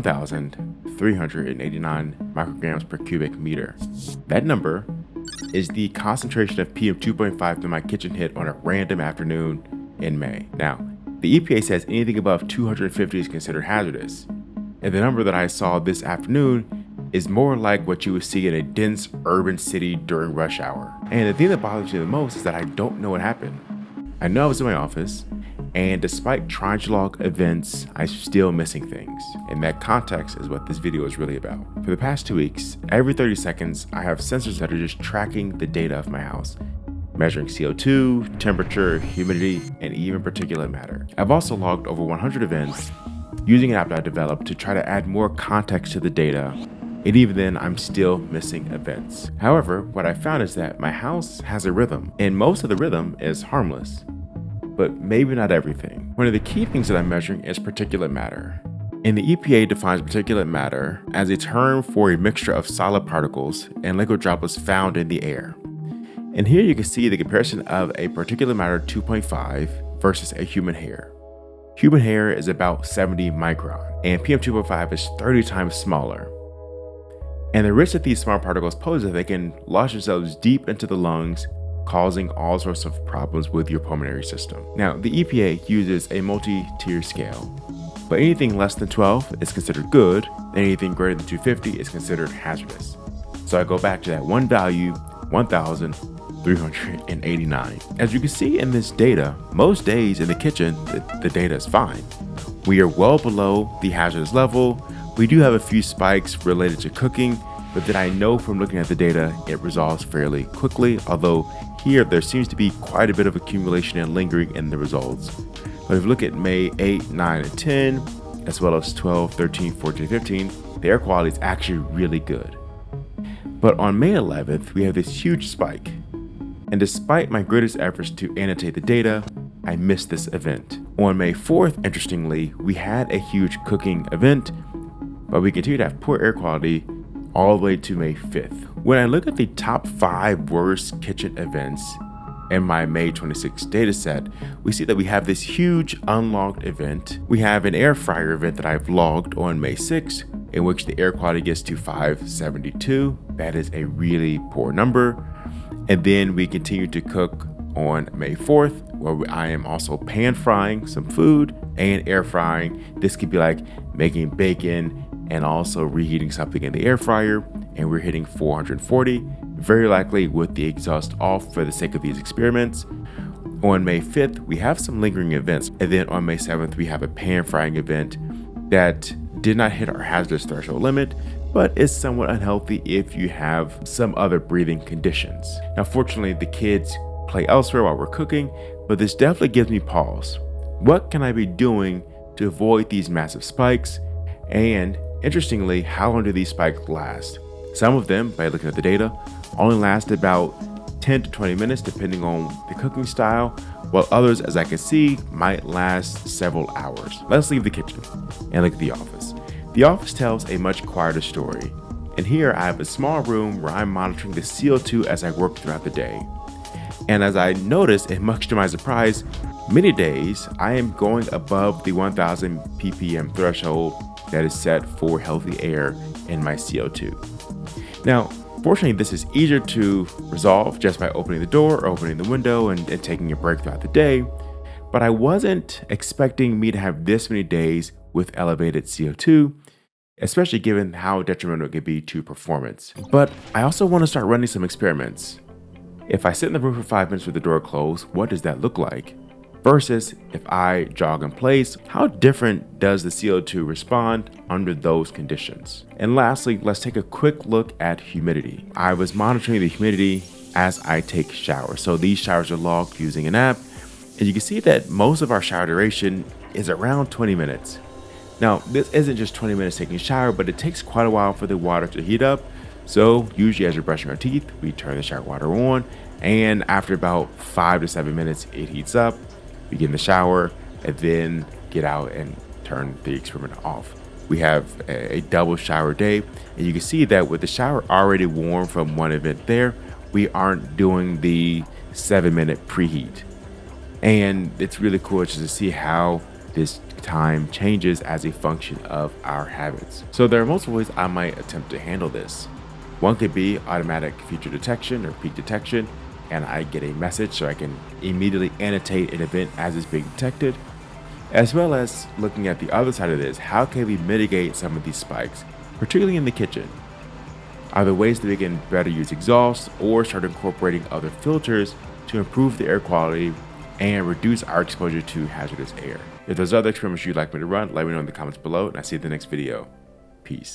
1,389 micrograms per cubic meter. That number is the concentration of PM 2.5 that my kitchen hit on a random afternoon in May. Now, the EPA says anything above 250 is considered hazardous, and the number that I saw this afternoon is more like what you would see in a dense urban city during rush hour. And the thing that bothers me the most is that I don't know what happened. I know I was in my office, and despite trying to log events, I'm still missing things. And that context is what this video is really about. For the past 2 weeks, every 30 seconds, I have sensors that are just tracking the data of my house, measuring CO2, temperature, humidity, and even particulate matter. I've also logged over 100 events using an app that I developed to try to add more context to the data, and even then, I'm still missing events. However, what I found is that my house has a rhythm, and most of the rhythm is harmless, but maybe not everything. One of the key things that I'm measuring is particulate matter. And the EPA defines particulate matter as a term for a mixture of solid particles and liquid droplets found in the air. And here you can see the comparison of a particulate matter 2.5 versus a human hair. Human hair is about 70 micron, and PM 2.5 is 30 times smaller. And the risk that these small particles pose is that they can lodge themselves deep into the lungs, causing all sorts of problems with your pulmonary system. Now, the EPA uses a multi-tier scale, but anything less than 12 is considered good, and anything greater than 250 is considered hazardous. So I go back to that one value, 1,389. As you can see in this data, most days in the kitchen, the data is fine. We are well below the hazardous level. We do have a few spikes related to cooking, but then I know from looking at the data, it resolves fairly quickly, although here there seems to be quite a bit of accumulation and lingering in the results. But if you look at May 8, 9, and 10, as well as 12, 13, 14, 15, the air quality is actually really good. But on May 11th, we have this huge spike. And despite my greatest efforts to annotate the data, I missed this event. On May 4th, interestingly, we had a huge cooking event, but we continue to have poor air quality all the way to May 5th. When I look at the top 5 worst kitchen events in my May 26 data set, we see that we have this huge unlogged event. We have an air fryer event that I've logged on May 6th, in which the air quality gets to 572. That is a really poor number. And then we continue to cook on May 4th, where I am also pan frying some food and air frying. This could be like making bacon and also reheating something in the air fryer, and we're hitting 440, very likely with the exhaust off for the sake of these experiments. On May 5th, we have some lingering events, and then on May 7th, we have a pan frying event that did not hit our hazardous threshold limit, but is somewhat unhealthy if you have some other breathing conditions. Now, fortunately, the kids play elsewhere while we're cooking, but this definitely gives me pause. What can I be doing to avoid these massive spikes? And interestingly, how long do these spikes last? Some of them, by looking at the data, only last about 10 to 20 minutes depending on the cooking style, while others, as I can see, might last several hours. Let's leave the kitchen and look at the office. The office tells a much quieter story. And here I have a small room where I'm monitoring the CO2 as I work throughout the day. And as I noticed, and much to my surprise, many days I am going above the 1000 ppm threshold that is set for healthy air in my CO2. Now, fortunately, this is easier to resolve just by opening the door or opening the window and taking a break throughout the day. But I wasn't expecting me to have this many days with elevated CO2, especially given how detrimental it could be to performance. But I also want to start running some experiments. If I sit in the room for 5 minutes with the door closed, what does that look like? Versus if I jog in place, how different does the CO2 respond under those conditions? And lastly, let's take a quick look at humidity. I was monitoring the humidity as I take showers. So these showers are logged using an app, and you can see that most of our shower duration is around 20 minutes. Now, this isn't just 20 minutes taking a shower, but it takes quite a while for the water to heat up. So usually as you're brushing our teeth, we turn the shower water on, and after about 5 to 7 minutes, it heats up. We get in the shower and then get out and turn the experiment off. We have a double shower day, and you can see that with the shower already warm from one event there, we aren't doing the 7-minute preheat. And it's really cool just to see how This time changes as a function of our habits. So there are multiple ways I might attempt to handle this. One could be automatic feature detection or peak detection, and I get a message so I can immediately annotate an event as it's being detected. As well as looking at the other side of this, how can we mitigate some of these spikes, particularly in the kitchen? Are there ways that we can better use exhaust or start incorporating other filters to improve the air quality and reduce our exposure to hazardous air? If there's other experiments you'd like me to run, let me know in the comments below, and I'll see you in the next video. Peace.